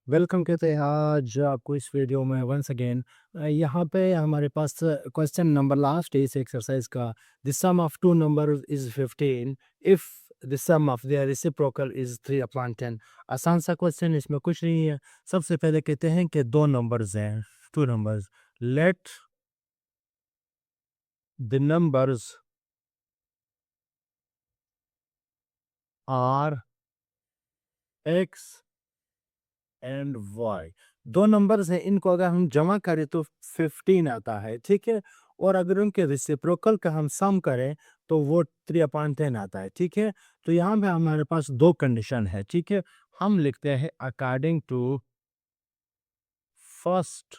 Welcome कहते हैं आज आपको इस वीडियो में वंस अगेन। यहाँ पे हमारे पास क्वेश्चन नंबर लास्ट है इस एक्सरसाइज का। The sum of two number is 15 if the sum of their reciprocal is 3/10। आसान सा क्वेश्चन, इसमें कुछ नहीं है। सबसे पहले कहते हैं कि दो नंबर्स हैं, two numbers. Let the numbers are X and Y. दो नंबर्स हैं, इनको अगर हम जमा करें तो 15 आता है, ठीक है। और अगर उनके रेसिप्रोकल का हम सम करें तो वो 3/10 आता है, ठीक है। तो यहाँ पे हमारे पास दो कंडीशन है, ठीक है। हम लिखते हैं according to first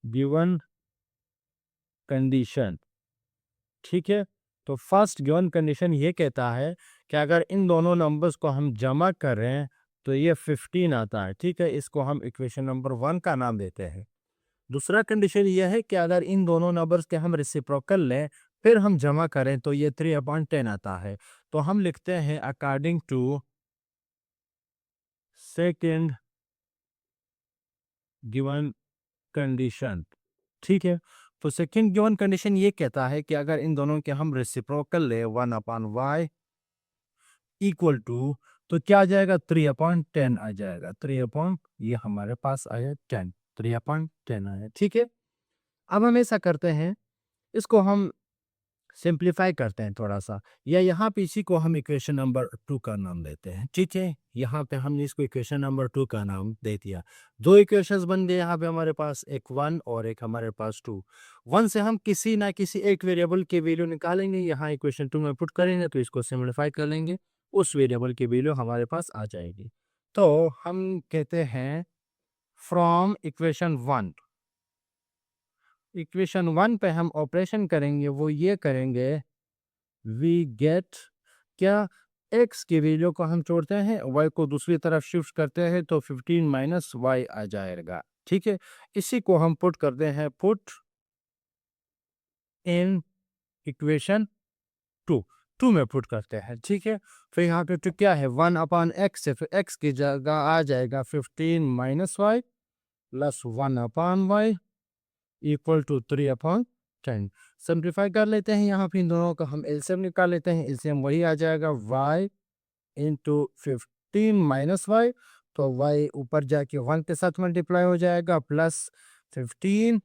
given condition, ठीक है। तो फर्स्ट गिवन कंडीशन ये कहता है कि अगर इन दोनों नंबर्स को हम जमा करें तो ये 15 आता है, ठीक है। इसको हम इक्वेशन नंबर 1 का नाम देते हैं। दूसरा कंडीशन यह है कि अगर इन दोनों नंबर्स के हम रेसिप्रोकल लें फिर हम जमा करें तो ये 3/10 आता है। तो हम लिखते हैं according to second given condition, ठीक है। तो सेकंड गिवन कंडीशन ये कहता है कि अगर इन दोनों के हम रेसिप्रोकल ले 1/y इक्वल टू, तो क्या आ जाएगा, 3/10 आ जाएगा। ये हमारे पास आया 10, 3/10 आया, ठीक है। अब हम ऐसा करते हैं, इसको हम सिंप्लीफाई करते हैं थोड़ा सा, या यहाँ पे इसी को हम इक्वेशन नंबर 2 का नाम देते हैं, ठीक है। यहाँ पे हमने इसको इक्वेशन नंबर 2 का नाम दे दिया। दो इक्वेशंस बन गए यहाँ पे हमारे पास, एक 1 और एक हमारे पास 2। 1 से हम किसी ना किसी एक वेरिएबल की वैल्यू निकालेंगे, यहाँ इक्वेशन 2 में पुट करेंगे तो इसको सिंप्लीफाई कर लेंगे, उस वेरिएबल की वैल्यू हमारे पास आ जाएगी। तो हम कहते हैं फ्रॉम इक्वेशन 1 पे हम ऑपरेशन करेंगे, वो ये करेंगे, वी गेट, क्या, x की वैल्यू को हम छोड़ते हैं, y को दूसरी तरफ शिफ्ट करते हैं तो 15 माइनस वाई आ जाएगा, ठीक है। इसी को हम पुट करते हैं, पुट इन इक्वेशन 2, 2 में पुट करते हैं, ठीक है। फिर यहाँ पे तो क्या है, 1/x है, फिर x की जगह आ जाएगा 15 minus Y plus 1/y equal to 3/10। Simplify कर लेते हैं, यहाँ पे इन दोनों का हम एलसीएम निकाल लेते हैं। एलसीएम वही आ जाएगा, y इंटू 15 माइनस वाई, तो y ऊपर जाके 1 के साथ मल्टीप्लाई हो जाएगा, प्लस 15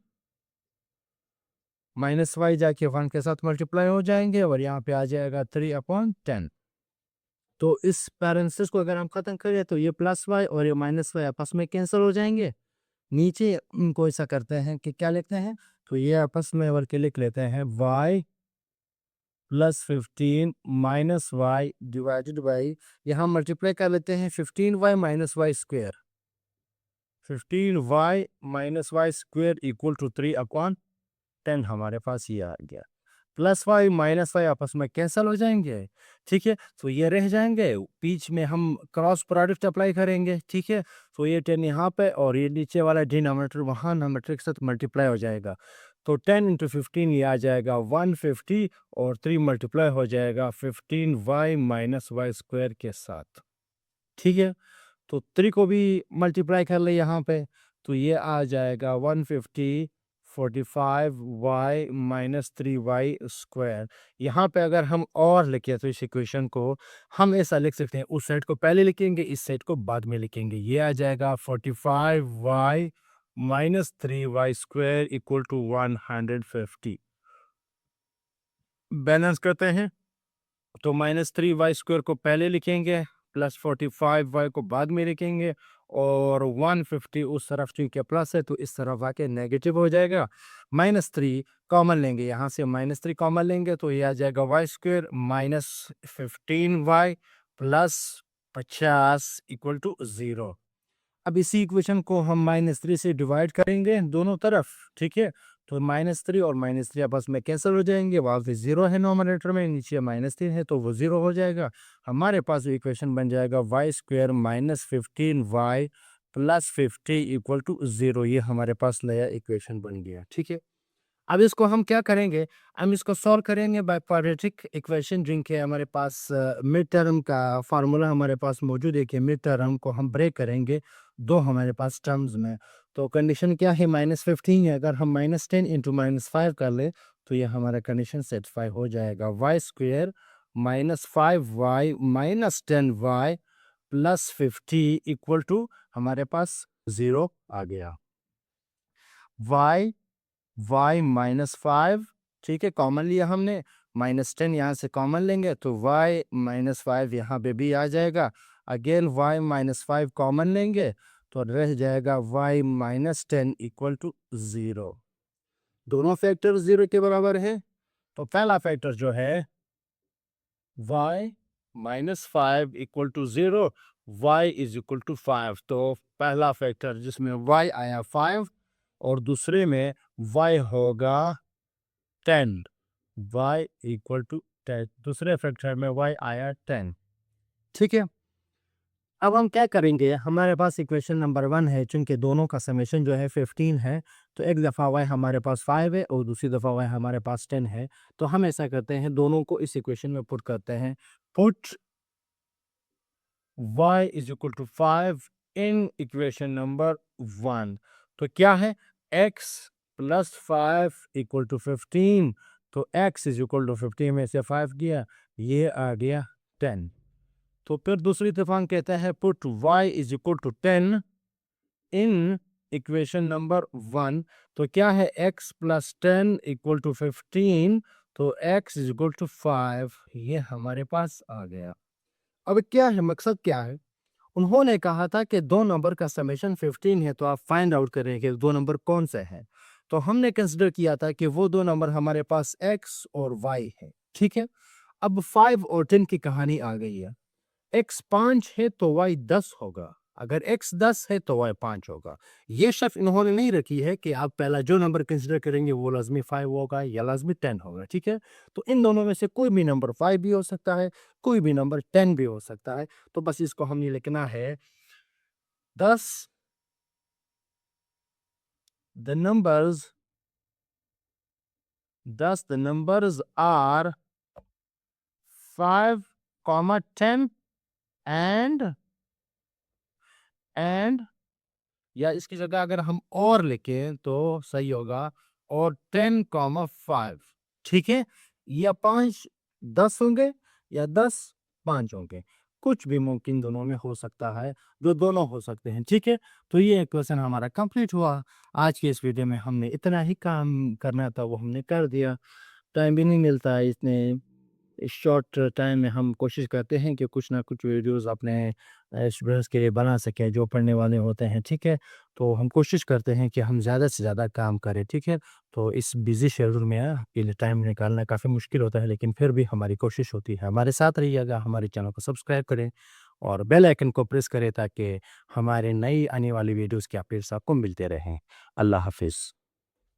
माइनस वाई जाके 1 के साथ मल्टीप्लाई हो जाएंगे, और यहाँ पे आ जाएगा 3/10। तो इस पैरेंथेसिस को अगर हम खत्म करें तो ये प्लस वाई और ये माइनस वाई आपस में कैंसिल हो जाएंगे। नीचे इनको ऐसा करते हैं कि क्या लिखते हैं, तो ये आपस में वर्ग के लिख लेते हैं, y plus 15 minus Y divided by, यहाँ मल्टीप्लाई कर लेते हैं 15y minus Y square, 15y minus Y square equal to 3/10 हमारे पास ये आ गया। प्लस वाई माइनस वाई आपस में कैंसिल हो जाएंगे, ठीक है। तो ये रह जाएंगे, बीच में हम क्रॉस प्रोडक्ट अप्लाई करेंगे, ठीक है। तो ये 10 यहाँ पे और ये नीचे वाला डिनोमिनेटर वहाँ नोमिनेटर के साथ मल्टीप्लाई हो जाएगा। तो 10 इंटू 15 ये आ जाएगा 150, और 3 मल्टीप्लाई हो जाएगा 15y माइनस वाई स्क्वायर के साथ, ठीक है। तो 3 को भी मल्टीप्लाई कर ले यहाँ पे, तो ये आ जाएगा 150 45y माइनस 3y स्क्वायर। यहाँ पे अगर हम और लिखें तो इस इक्वेशन को हम ऐसा लिख सकते हैं, उस साइड को पहले लिखेंगे, इस साइड को बाद में लिखेंगे। ये आ जाएगा 45y minus 3y square equal to 150। Balance करते हैं, तो माइनस 3y स्क्वायर को पहले लिखेंगे, प्लस 45y को बाद में लिखेंगे, और 150 उस तरफ चूंकि प्लस है तो इस तरफ आके नेगेटिव हो जाएगा। -3 कॉमन लेंगे, यहाँ से -3 कॉमन लेंगे तो ये आ जाएगा y square minus 15y plus 50 equal to 0। अब इसी इक्वेशन को हम -3 से डिवाइड करेंगे दोनों तरफ, ठीक है। तो -3 और -3 आपस में कैंसिल हो जाएंगे, वहाँ पे 0 है नोमिनेटर में, नीचे -3 है तो वो 0 हो जाएगा। हमारे पास इक्वेशन बन जाएगा y square minus 15y plus 50 equal to 0। ये हमारे पास नया इक्वेशन बन गया, ठीक है। अब इसको हम क्या करेंगे, हम इसको सॉल्व करेंगे बाय क्वाड्रेटिक इक्वेशन, जिनके हमारे पास मिड टर्म का फार्मूला हमारे पास मौजूद है कि मिड टर्म को हम ब्रेक करेंगे दो हमारे पास टर्म्स में। तो कंडीशन क्या है, -15 है। अगर हम -10 इंटू -5 कर ले तो ये हमारा कंडीशन सेटिस्फाई हो जाएगा। Y square -5y -10y +50 equal to हमारे पास 0 आ गया। y -5, ठीक है, कॉमन लिया हमने, -10 यहाँ से कॉमन लेंगे तो y -5 यहाँ पे भी आ जाएगा। अगेन y -5 कॉमन लेंगे तो रह जाएगा y -10 इक्वल टू 0। दोनों फैक्टर 0 के बराबर है। तो पहला फैक्टर जो है y -5 equal to 0, y is equal to 5। तो पहला फैक्टर जिसमें y आया 5 और दूसरे में y होगा 10, y इक्वल टू 10। दूसरे फैक्टर में y आया 10, ठीक है। अब हम क्या करेंगे, हमारे पास इक्वेशन नंबर 1 है, चूंकि दोनों का समेशन जो है 15 है, तो एक दफ़ा y हमारे पास 5 है और दूसरी दफ़ा y हमारे पास 10 है। तो हम ऐसा करते हैं, दोनों को इस इक्वेशन में पुट करते हैं। Put y is equal to 5 in equation number 1। तो क्या है, x प्लस 5 इक्वल टू 15। तो x इज इक्वल टू 15 में से 5 गया, ये आ गया 10। तो फिर दूसरी तरफ हम कहते हैं put y is equal to 10 in equation number 1। तो क्या है, x प्लस 10 इक्वल टू 15। तो x इज इक्वल टू 5, ये हमारे पास आ गया। अब क्या है, मकसद क्या है, उन्होंने कहा था कि दो नंबर का समेशन 15 है, तो आप फाइंड आउट करें कि दो नंबर कौन से हैं। तो हमने कंसिडर किया था कि वो दो नंबर हमारे पास x और y है, ठीक है। अब 5 और 10 की कहानी आ गई है। x 5 है तो y 10 होगा, अगर x 10 है तो y 5 होगा। ये शर्त इन्होंने नहीं रखी है कि आप पहला जो नंबर कंसिडर करेंगे वो लाजमी 5 होगा या लाजमी 10 होगा, ठीक है। तो इन दोनों में से कोई भी नंबर 5 भी हो सकता है, कोई भी नंबर 10 भी हो सकता है। तो बस इसको हमने लिखना है 10 the numbers are 5, 10 and या इसकी जगह अगर हम और लिखें तो सही होगा, और 10, 5, ठीक है। या 5 10 होंगे या 10 5 होंगे, कुछ भी मुमकिन दोनों में हो सकता है, जो दोनों हो सकते हैं, ठीक है। तो ये क्वेश्चन हमारा कंप्लीट हुआ। आज के इस वीडियो में हमने इतना ही काम करना था वो हमने कर दिया। टाइम भी नहीं मिलता है, इतने इस शॉर्ट टाइम में हम कोशिश करते हैं कि कुछ ना कुछ वीडियोस अपने स्टूडेंट्स के लिए बना सकें जो पढ़ने वाले होते हैं, ठीक है। तो हम कोशिश करते हैं कि हम ज़्यादा से ज़्यादा काम करें, ठीक है। तो इस बिज़ी शेड्यूल में आपके लिए टाइम निकालना काफ़ी मुश्किल होता है, लेकिन फिर भी हमारी कोशिश होती है। हमारे साथ रहिएगा, हमारे चैनल को सब्सक्राइब करें और बेल आइकन को प्रेस करें ताकि हमारे नई आने वाली वीडियोज़ के अपडेट्स आपको मिलते रहें। अल्लाह हाफ़िज़।